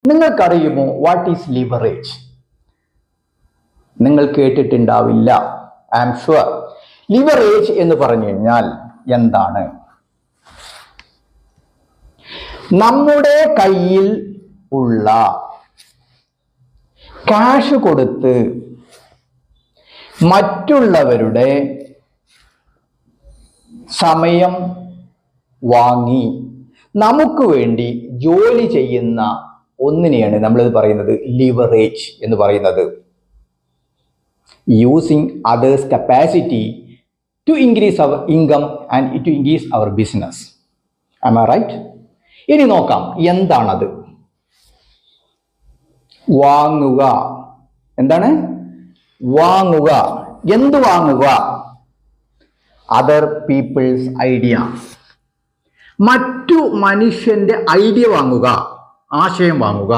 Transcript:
നിങ്ങൾക്കറിയുമോ what is leverage? നിങ്ങൾ കേട്ടിട്ടുണ്ടാവില്ല, I am sure. Leverage എന്ന് പറഞ്ഞു കഴിഞ്ഞാൽ എന്താണ്? നമ്മുടെ കയ്യിൽ ഉള്ള ക്യാഷ് കൊടുത്ത് മറ്റുള്ളവരുടെ സമയം വാങ്ങി നമുക്ക് വേണ്ടി ജോലി ചെയ്യുന്ന ഒന്നിനെയാണ് നമ്മളിത് പറയുന്നത് ലിവറേജ് എന്ന് പറയുന്നത്. Using others' capacity to increase our income and to increase our business. Am I right? ഇനി നോക്കാം എന്താണത്. വാങ്ങുക. എന്താണ് വാങ്ങുക? എന്ത് വാങ്ങുക? Other people's idea. മറ്റു മനുഷ്യന്റെ ഐഡിയ വാങ്ങുക, ആശയം വാങ്ങുക.